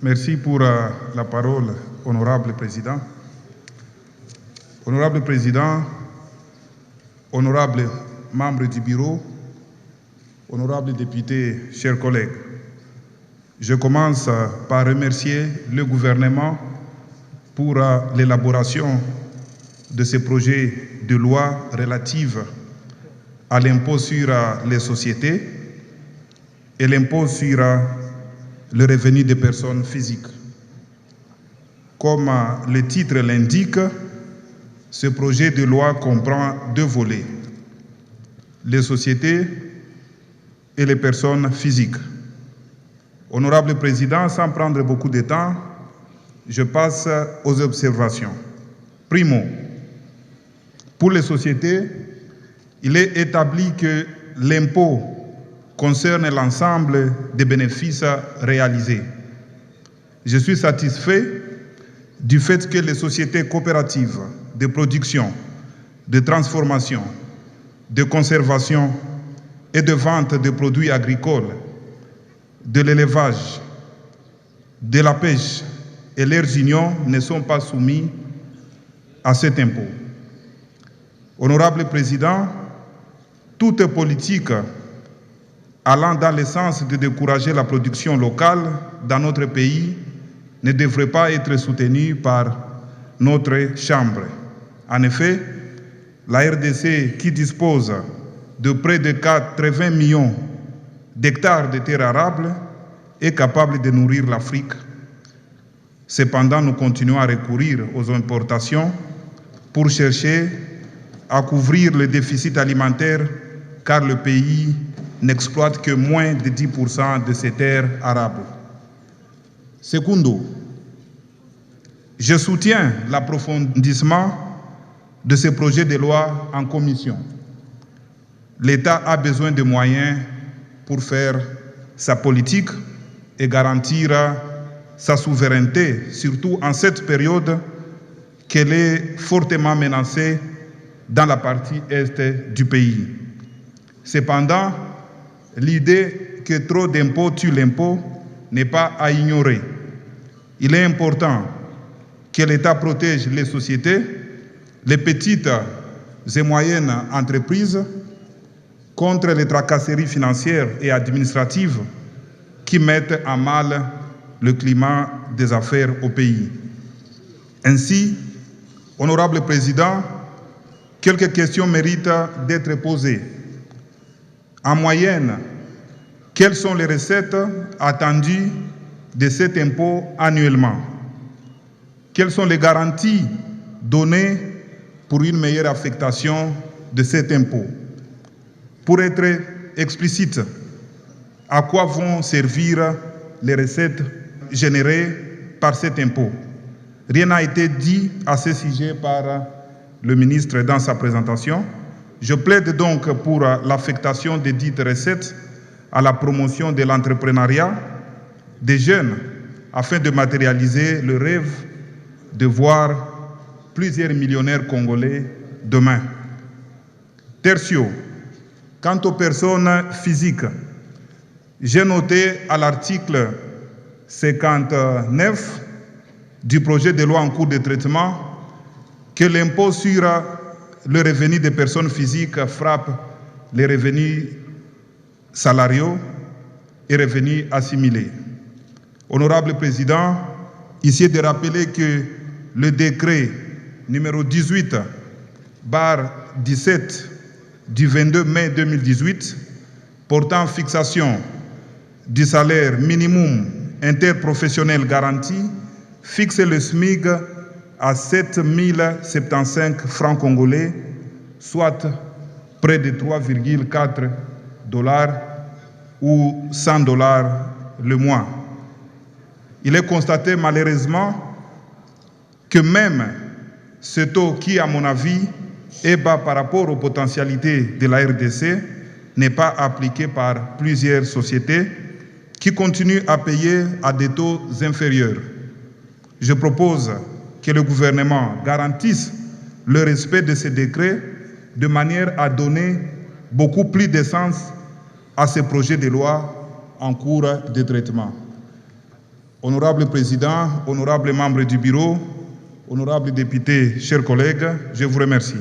Merci pour la parole, honorable président. Honorable président, honorable membre du bureau, honorable député, chers collègues, je commence par remercier le gouvernement pour l'élaboration de ce projet de loi relative à l'impôt sur les sociétés et l'impôt sur le revenu des personnes physiques. Comme le titre l'indique, ce projet de loi comprend deux volets, les sociétés et les personnes physiques. Honorable Président, sans prendre beaucoup de temps, je passe aux observations. Primo, pour les sociétés, il est établi que l'impôt concerne l'ensemble des bénéfices réalisés. Je suis satisfait du fait que les sociétés coopératives de production, de transformation, de conservation et de vente de produits agricoles, de l'élevage, de la pêche et leurs unions ne sont pas soumis à cet impôt. Honorable Président, toute politique allant dans le sens de décourager la production locale dans notre pays ne devrait pas être soutenue par notre Chambre. En effet, la RDC, qui dispose de près de 80 millions d'hectares de terres arables, est capable de nourrir l'Afrique. Cependant, nous continuons à recourir aux importations pour chercher à couvrir le déficit alimentaire, car le pays n'exploite que moins de 10% de ces terres arables. Secondo, je soutiens l'approfondissement de ce projet de loi en commission. L'État a besoin de moyens pour faire sa politique et garantir sa souveraineté, surtout en cette période qu'elle est fortement menacée dans la partie est du pays. Cependant, l'idée que trop d'impôts tue l'impôt n'est pas à ignorer. Il est important que l'État protège les sociétés, les petites et moyennes entreprises contre les tracasseries financières et administratives qui mettent à mal le climat des affaires au pays. Ainsi, honorable Président, quelques questions méritent d'être posées. En moyenne, quelles sont les recettes attendues de cet impôt annuellement? Quelles sont les garanties données pour une meilleure affectation de cet impôt? Pour être explicite, à quoi vont servir les recettes générées par cet impôt? Rien n'a été dit à ce sujet par le ministre dans sa présentation. Je plaide donc pour l'affectation des dites recettes à la promotion de l'entrepreneuriat des jeunes afin de matérialiser le rêve de voir plusieurs millionnaires congolais demain. Tertio, quant aux personnes physiques, j'ai noté à l'article 59 du projet de loi en cours de traitement que l'impôt sur le revenu des personnes physiques frappe les revenus salariaux et revenus assimilés. Honorable Président, ici de rappeler que le décret numéro 18/17 du 22 mai 2018 portant fixation du salaire minimum interprofessionnel garanti fixe le SMIC à 7 075 francs congolais, soit près de 3,4 $ ou 100 $ le mois. Il est constaté malheureusement que même ce taux qui, à mon avis, est bas par rapport aux potentialités de la RDC, n'est pas appliqué par plusieurs sociétés qui continuent à payer à des taux inférieurs. Je propose que le gouvernement garantisse le respect de ces décrets de manière à donner beaucoup plus de sens à ce projet de loi en cours de traitement. Honorable Président, honorables membres du Bureau, honorables députés, chers collègues, je vous remercie.